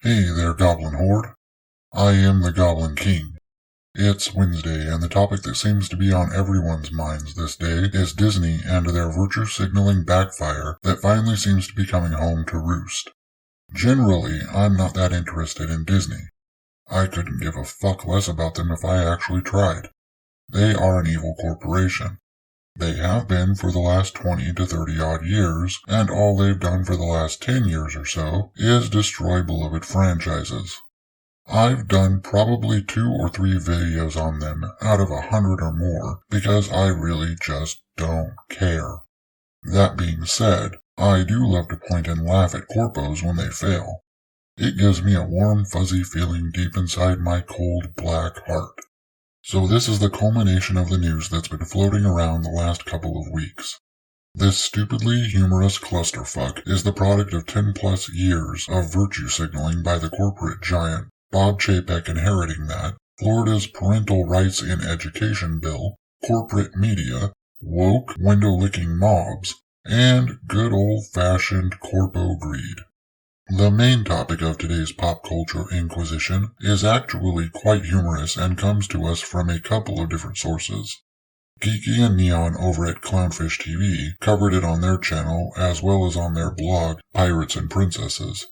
Hey there, Goblin Horde. I am the Goblin King. It's Wednesday, and the topic that seems to be on everyone's minds this day is Disney and their virtue-signaling backfire that finally seems to be coming home to roost. Generally, I'm not that interested in Disney. I couldn't give a fuck less about them if I actually tried. They are an evil corporation. They have been for the last 20 to 30 odd years, and all they've done for the last 10 years or so is destroy beloved franchises. I've done probably 2 or 3 videos on them out of 100 or more because I really just don't care. That being said, I do love to point and laugh at corpos when they fail. It gives me a warm, fuzzy feeling deep inside my cold, black heart. So this is the culmination of the news that's been floating around the last couple of weeks. This stupidly humorous clusterfuck is the product of 10 plus years of virtue signaling by the corporate giant, Bob Chapek inheriting that, Florida's Parental Rights in Education bill, corporate media, woke, window-licking mobs, and good old-fashioned corpo greed. The main topic of today's pop culture inquisition is actually quite humorous and comes to us from a couple of different sources. Geeky and Neon over at Clownfish TV covered it on their channel as well as on their blog, Pirates and Princesses.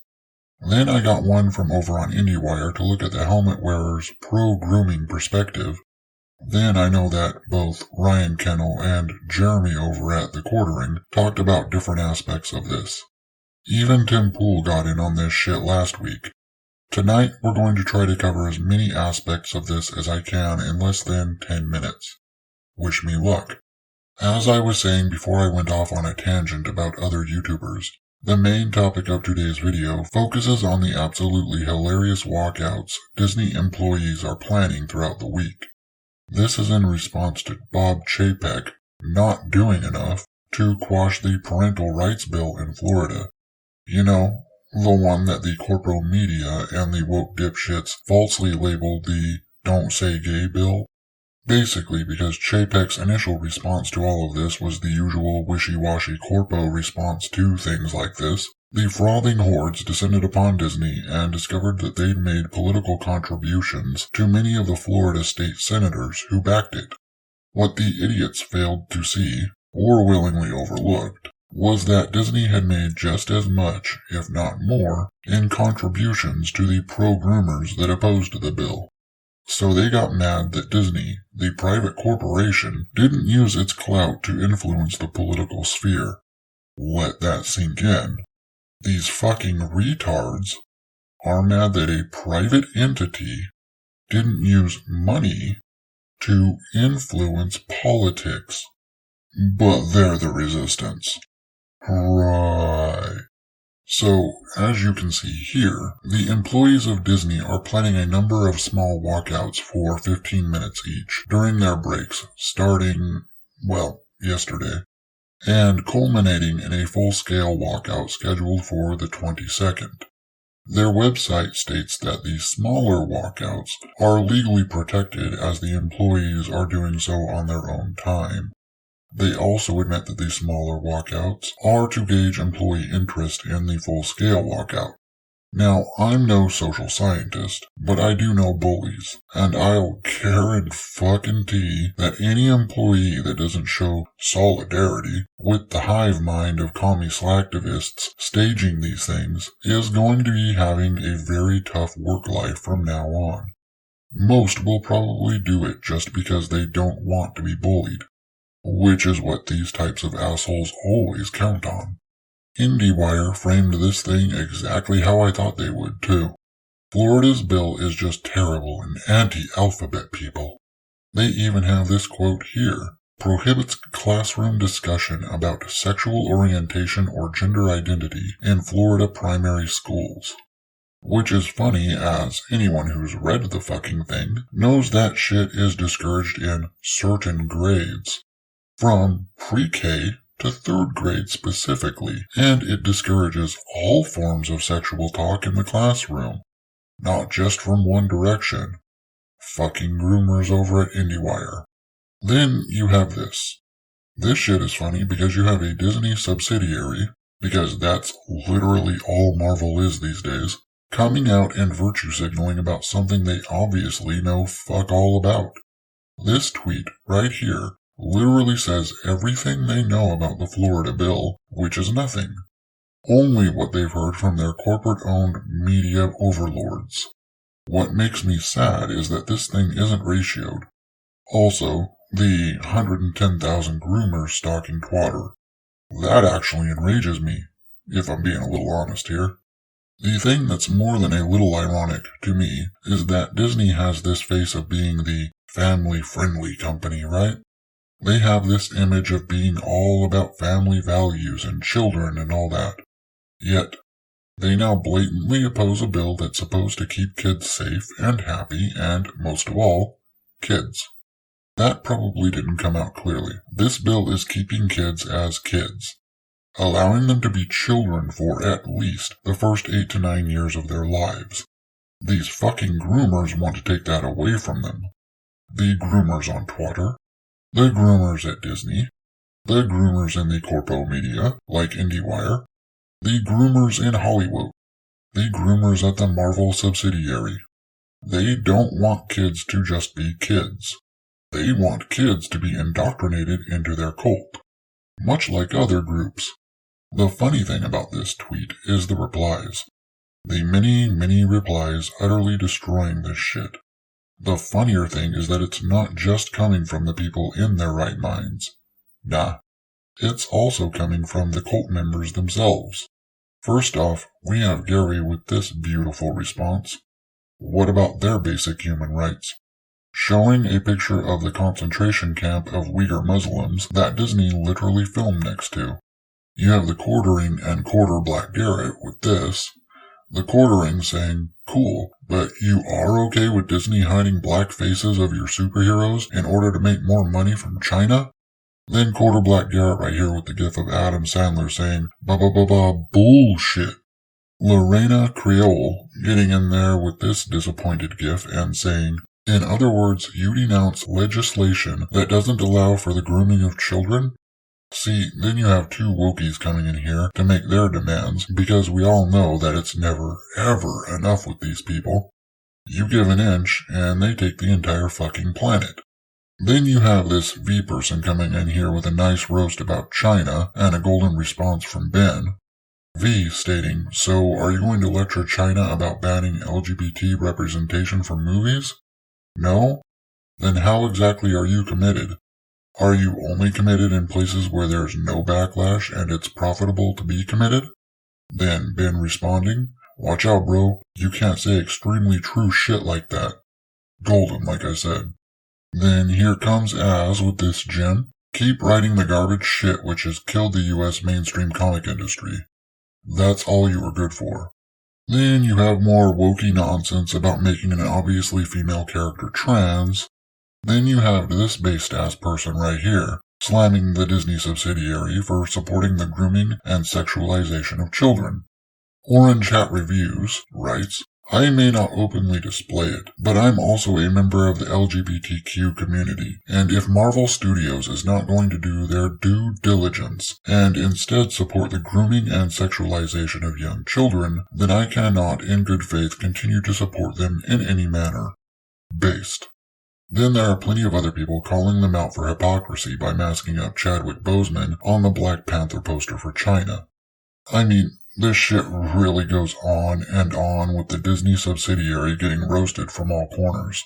Then I got one from over on IndieWire to look at the helmet wearer's pro-grooming perspective. Then I know that both Ryan Kennel and Jeremy over at The Quartering talked about different aspects of this. Even Tim Pool got in on this shit last week. Tonight we're going to try to cover as many aspects of this as I can in less than 10 minutes. Wish me luck. As I was saying before I went off on a tangent about other YouTubers, the main topic of today's video focuses on the absolutely hilarious walkouts Disney employees are planning throughout the week. This is in response to Bob Chapek not doing enough to quash the parental rights bill in Florida. You know, the one that the corpo media and the woke dipshits falsely labeled the Don't Say Gay bill. Basically because Chapek's initial response to all of this was the usual wishy-washy corpo response to things like this. The frothing hordes descended upon Disney and discovered that they'd made political contributions to many of the Florida state senators who backed it. What the idiots failed to see, or willingly overlooked, was that Disney had made just as much, if not more, in contributions to the pro-groomers that opposed the bill. So they got mad that Disney, the private corporation, didn't use its clout to influence the political sphere. Let that sink in. These fucking retards are mad that a private entity didn't use money to influence politics. But they're the resistance. Right. So, as you can see here, the employees of Disney are planning a number of small walkouts for 15 minutes each during their breaks, starting, yesterday, and culminating in a full-scale walkout scheduled for the 22nd. Their website states that the smaller walkouts are legally protected as the employees are doing so on their own time. They also admit that the smaller walkouts are to gauge employee interest in the full-scale walkout. Now, I'm no social scientist, but I do know bullies, and I'll guarantee that any employee that doesn't show solidarity with the hive mind of commie slacktivists staging these things is going to be having a very tough work life from now on. Most will probably do it just because they don't want to be bullied. Which is what these types of assholes always count on. IndieWire framed this thing exactly how I thought they would, too. Florida's bill is just terrible and anti-alphabet people. They even have this quote here: prohibits classroom discussion about sexual orientation or gender identity in Florida primary schools. Which is funny, as anyone who's read the fucking thing knows that shit is discouraged in certain grades. From pre-K to 3rd grade specifically, and it discourages all forms of sexual talk in the classroom, not just from one direction. Fucking groomers over at IndieWire. Then you have this. This shit is funny because you have a Disney subsidiary, because that's literally all Marvel is these days, coming out and virtue signaling about something they obviously know fuck all about. This tweet right here literally says everything they know about the Florida bill, which is nothing. Only what they've heard from their corporate-owned media overlords. What makes me sad is that this thing isn't ratioed. Also, the 110,000 groomers stalking Twatter. That actually enrages me, if I'm being a little honest here. The thing that's more than a little ironic to me is that Disney has this face of being the family-friendly company, right? They have this image of being all about family values and children and all that. Yet, they now blatantly oppose a bill that's supposed to keep kids safe and happy and, most of all, kids. That probably didn't come out clearly. This bill is keeping kids as kids, allowing them to be children for at least the first 8 to 9 years of their lives. These fucking groomers want to take that away from them. The groomers on Twitter, the groomers at Disney, the groomers in the corpo media, like IndieWire, the groomers in Hollywood, the groomers at the Marvel subsidiary. They don't want kids to just be kids. They want kids to be indoctrinated into their cult, much like other groups. The funny thing about this tweet is the replies. The many replies utterly destroying this shit. The funnier thing is that it's not just coming from the people in their right minds. Nah, it's also coming from the cult members themselves. First off, we have Gary with this beautiful response. What about their basic human rights? Showing a picture of the concentration camp of Uyghur Muslims that Disney literally filmed next to. You have the quartering and quarter Black Garrett with this. The quartering saying, cool, but you are okay with Disney hiding black faces of your superheroes in order to make more money from China? Then quarter Black Garrett right here with the gif of Adam Sandler saying, bullshit. Lorena Creole getting in there with this disappointed gif and saying, in other words, you denounce legislation that doesn't allow for the grooming of children? See, then you have two wokies coming in here to make their demands, because we all know that it's never, ever enough with these people. You give an inch, and they take the entire fucking planet. Then you have this V person coming in here with a nice roast about China, and a golden response from Ben. V stating, so are you going to lecture China about banning LGBT representation from movies? No? Then how exactly are you committed? Are you only committed in places where there's no backlash and it's profitable to be committed? Then Ben responding, watch out bro, you can't say extremely true shit like that. Golden, like I said. Then here comes Az with this gem. Keep writing the garbage shit which has killed the US mainstream comic industry. That's all you were good for. Then you have more wokey nonsense about making an obviously female character trans. Then you have this based-ass person right here, slamming the Disney subsidiary for supporting the grooming and sexualization of children. Orange Hat Reviews writes, I may not openly display it, but I'm also a member of the LGBTQ community, and if Marvel Studios is not going to do their due diligence and instead support the grooming and sexualization of young children, then I cannot in good faith continue to support them in any manner. Based. Then there are plenty of other people calling them out for hypocrisy by masking up Chadwick Boseman on the Black Panther poster for China. I mean, this shit really goes on and on with the Disney subsidiary getting roasted from all corners.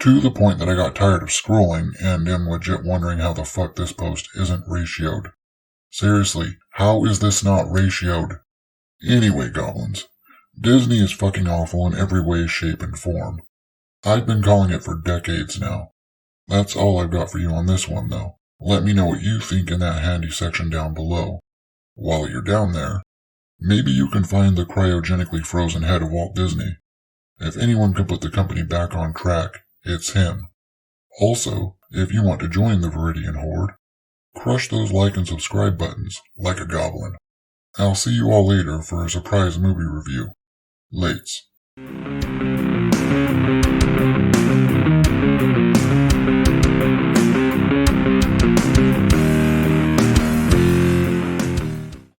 To the point that I got tired of scrolling and am legit wondering how the fuck this post isn't ratioed. Seriously, how is this not ratioed? Anyway, goblins, Disney is fucking awful in every way, shape, and form. I've been calling it for decades now. That's all I've got for you on this one, though. Let me know what you think in that handy section down below. While you're down there, maybe you can find the cryogenically frozen head of Walt Disney. If anyone can put the company back on track, it's him. Also, if you want to join the Viridian Horde, crush those like and subscribe buttons, like a goblin. I'll see you all later for a surprise movie review. Lates.